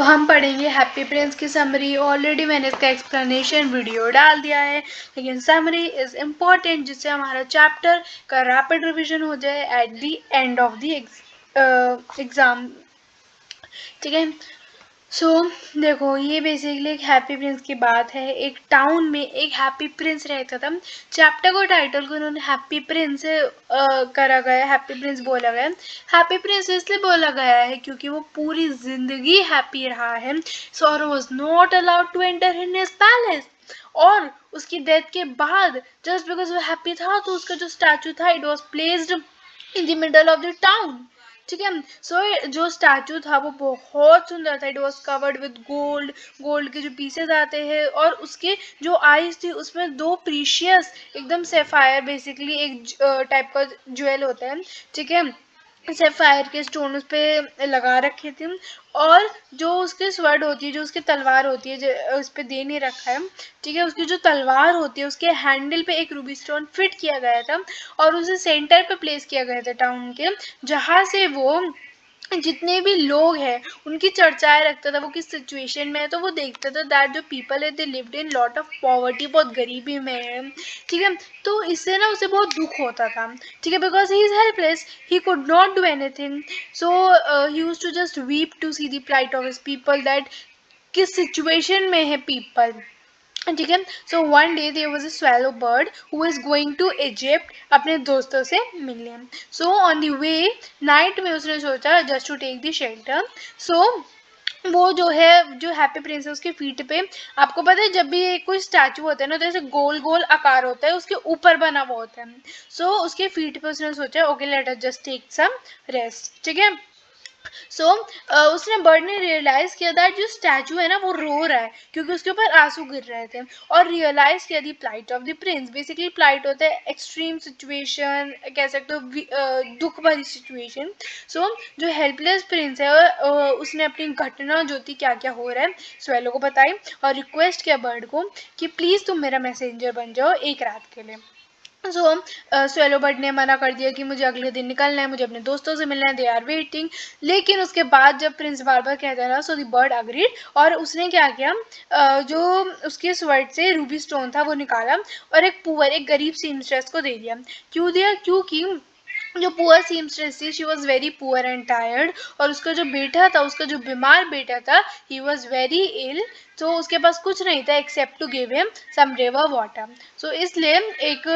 हम पढ़ेंगे happy Prince की समरी। ऑलरेडी मैंने इसका एक्सप्लेनेशन वीडियो डाल दिया है, लेकिन समरी इज इम्पॉर्टेंट जिससे हमारा चैप्टर का रैपिड रिवीजन हो जाए at the end of the exam. ठीक है। सो देखो, ये बेसिकली एक हैप्पी प्रिंस की बात है। एक टाउन में एक हैप्पी प्रिंस रहता था। चैप्टर को टाइटल को उन्होंने हैप्पी प्रिंस करा गया, हैप्पी प्रिंस बोला गया। हैप्पी प्रिंस इसलिए बोला गया है क्योंकि वो पूरी जिंदगी हैप्पी रहा है। Sorrow was not allowed to enter in his palace. और उसकी डेथ के बाद जस्ट बिकॉज वो हैप्पी था तो उसका जो स्टैचू था it was placed in the middle of the town. ठीक है। सो जो स्टैचू था वो बहुत सुंदर था। It was covered with gold. Gold के जो पीसेज आते हैं और उसके जो आईज थी उसमें दो प्रीशियस एकदम सेफायर, बेसिकली एक टाइप का ज्वेल होता है। ठीक है। सेफायर के स्टोन उस पे लगा रखे थे। और जो उसकी स्वर्ड होती है, जो उसकी तलवार होती है, उस पे दे नहीं रखा है। ठीक है। उसकी जो तलवार होती है उसके हैंडल पे एक रूबी स्टोन फिट किया गया था और उसे सेंटर पे प्लेस किया गया था टाउन के, जहाँ से वो जितने भी लोग हैं उनकी चर्चाएं रखता था वो किस सिचुएशन में है। तो वो देखता था दैट जो पीपल है they lived in lot of poverty, बहुत गरीबी में है। ठीक है। तो इससे ना उसे बहुत दुख होता था। ठीक है। Because he is helpless, he could not do anything. So he used to just weep to see the plight of his people, that किस सिचुएशन में है पीपल। ठीक है। So one day there was a swallow bird who is going to Egypt अपने दोस्तों से मिलने। So on the way night में उसने सोचा just to take the shelter. सो वो जो है, जो हैप्पी प्रिंस है उसके फीट पे, आपको पता है जब भी कोई स्टैचू होता है ना तो ऐसे गोल गोल आकार होता है, उसके ऊपर बना हुआ होता है। सो उसके फीट पे उसने सोचा okay let us just take some rest. ठीक है। सो उसने बर्ड ने रियलाइज किया दैट जो स्टैचू है ना वो रो रहा है क्योंकि उसके ऊपर आंसू गिर रहे थे। और रियलाइज किया the plight of the prince. Basically plight होता है एक्सट्रीम सिचुएशन, कह सकते हो दुख भरी सिचुएशन। सो जो हेल्पलेस प्रिंस है उसने अपनी घटना जो थी क्या क्या हो रहा है स्वेलो को बताई और रिक्वेस्ट किया बर्ड को कि प्लीज तुम मेरा मैसेंजर बन जाओ एक रात के लिए। सो स्वेलो बर्ड ने मना कर दिया कि मुझे अगले दिन निकलना है, मुझे अपने दोस्तों से मिलना है, दे आर वेटिंग। लेकिन उसके बाद जब प्रिंस बार बार कहता रहा सो द बर्ड अग्रीड और उसने क्या किया, जो उसके स्वर्ड से रूबी स्टोन था वो निकाला और एक गरीब सीमस्ट्रेस को दे दिया। क्यों दिया? क्योंकि जो पुअर सीमस्ट्रेस थी she was very poor and tired और उसका जो बेटा था, उसका जो बीमार बेटा था, ही वॉज वेरी इल। तो उसके पास कुछ नहीं था except to give him some river water. So इसलिए एक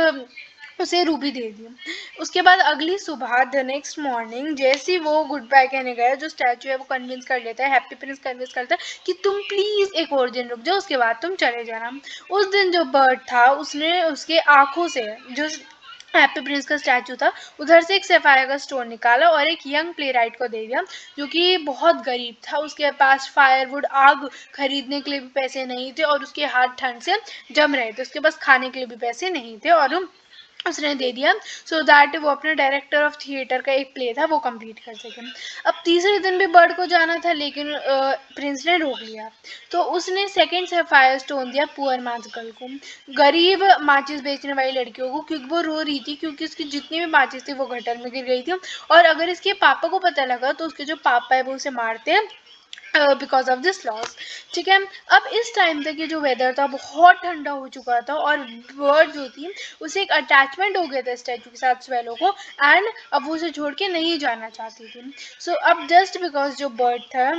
उसे रूबी दे दी। उसके बाद अगली सुबह द नेक्स्ट मॉर्निंग जैसे ही वो गुड बाय कहने गया, जो स्टैचू है वो कन्विंस कर लेता है, हैप्पी प्रिंस कन्विंस करता है कि तुम प्लीज एक और दिन रुक जाओ, उसके बाद तुम चले जाना। उस दिन जो बर्ड था उसने उसके आंखों से जो हैप्पी प्रिंस का स्टैचू था उधर से एक सफायर का स्टोन निकाला और एक यंग प्ले राइट को दे दिया जो कि बहुत गरीब था। उसके पास फायरवुड आग खरीदने के लिए भी पैसे नहीं थे और उसके हाथ ठंड से जम रहे थे, उसके पास खाने के लिए भी पैसे नहीं थे और उसने दे दिया सो दैट वो अपने डायरेक्टर ऑफ थिएटर का एक प्ले था वो कंप्लीट कर सके। अब तीसरे दिन भी बर्ड को जाना था लेकिन प्रिंस ने रोक लिया। तो उसने सेकंड सफायर स्टोन दिया पुअर माच गर्ल को, गरीब माचिस बेचने वाली लड़कियों को, क्योंकि वो रो रही थी क्योंकि उसकी जितनी भी माचिस थी वो गटर में गिर गई थी और अगर इसके पापा को पता लगा तो उसके जो पापा है वो उसे मारते हैं बिकॉज ऑफ दिस लॉस। ठीक है। अब इस टाइम तक ये जो वेदर था बहुत ठंडा हो चुका था और बर्ड जो थी उसे एक अटैचमेंट हो गया था स्टैचू के साथ स्वेलो को एंड अब वो उसे छोड़ के नहीं जाना चाहती थी। सो अब जस्ट बिकॉज जो बर्ड था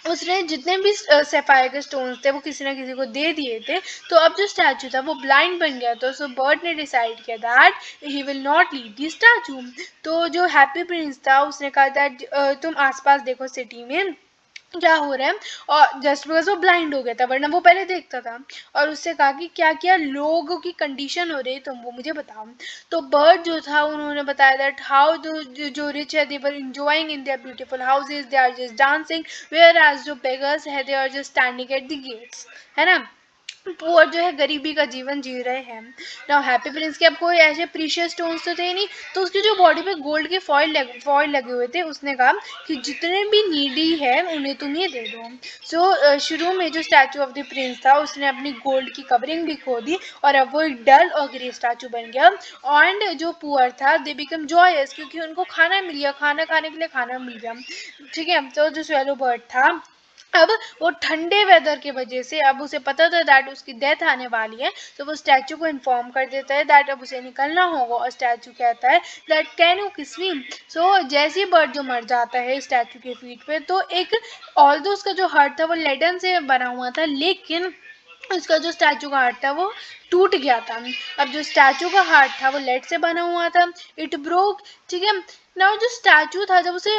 उसने जितने भी सफायर के स्टोन्स थे वो किसी ना किसी को दे दिए थे, तो अब जो स्टैचू था वो ब्लाइंड बन गया था। सो बर्ड ने डिसाइड किया that he will not leave the statue. तो जो हैप्पी प्रिंस था उसने कहा दैट तुम आसपास देखो सिटी में क्या हो रहा है, और जस्ट बिकॉज वो ब्लाइंड हो गया था वरना वो पहले देखता था। और उससे कहा कि क्या क्या लोगों की कंडीशन हो रही है तुम वो मुझे बताओ। तो बर्ड जो था उन्होंने बताया दैट हाउ जो रिच है they were enjoying in their beautiful houses, they are just dancing, whereas जो बेगर्स है they are just standing at the gates, है ना। पुअर जो है गरीबी का जीवन जी रहे हैं। नाउ हैप्पी प्रिंस के अब कोई ऐसे प्रीशियस स्टोन्स तो थे नहीं, तो उसकी जो बॉडी पे गोल्ड के फॉइल लगे हुए थे उसने कहा कि जितने भी नीडी है उन्हें तुम ये दे दो। सो शुरू में जो स्टैचू ऑफ द प्रिंस था उसने अपनी गोल्ड की कवरिंग भी खो दी और अब वो एक डल और ग्रे स्टैचू बन गया। एंड जो पुअर था दे बिकम जॉयस क्योंकि उनको खाना मिल गया, खाना खाने के लिए खाना मिल गया। ठीक है। तो जो स्वेलो बर्ड था अब वो ठंडे वेदर की वजह से अब उसे पता था दैट उसकी डेथ आने वाली है, तो वो स्टैचू को इन्फॉर्म कर देता है दैट अब उसे निकलना होगा, और स्टैचू कहता है दैट कैन यू किस मी। सो जैसे ही बर्ड जो मर जाता है स्टैचू के फीट पे, तो एक ऑल्दो उसका जो हार्ट था वो लेडन से बना हुआ था, लेकिन उसका जो स्टैचू का हार्ट था वो टूट गया था। अब जो स्टैचू का हार्ट था वो लेड से बना हुआ था, इट ब्रोक, ठीक है ना। जो स्टैचू था जब उसे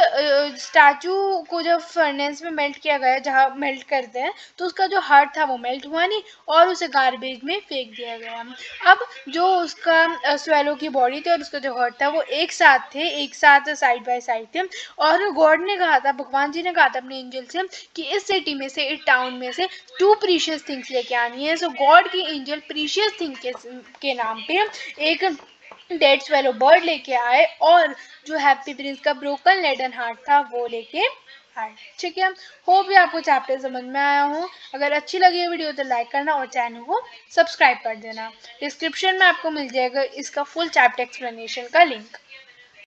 स्टैचू को जब फर्नेस में मेल्ट किया गया, जहाँ मेल्ट करते हैं, तो उसका जो हार्ट था वो मेल्ट हुआ नहीं और उसे गार्बेज में फेंक दिया गया। अब जो उसका स्वेलो की बॉडी थी और उसका जो हार्ट था वो एक साथ थे, एक साथ साइड बाय साइड थे, और गॉड ने कहा था, भगवान जी ने कहा था अपने एंजल से कि इस सिटी में से, इस टाउन में से टू प्रीशियस थिंग्स लेके आनी है। सो गॉड की एंजल प्रीशियस थिंग के नाम पे एक डेड स्वेलो बर्ड लेके आए, और जो हैप्पी प्रिंस का ब्रोकन लेडन हार्ट था वो लेके आए। ठीक है, होप भी आपको चैप्टर समझ में आया हो। अगर अच्छी लगी है वीडियो तो लाइक करना और चैनल को सब्सक्राइब कर देना। डिस्क्रिप्शन में आपको मिल जाएगा इसका फुल चैप्टर एक्सप्लेनेशन का लिंक।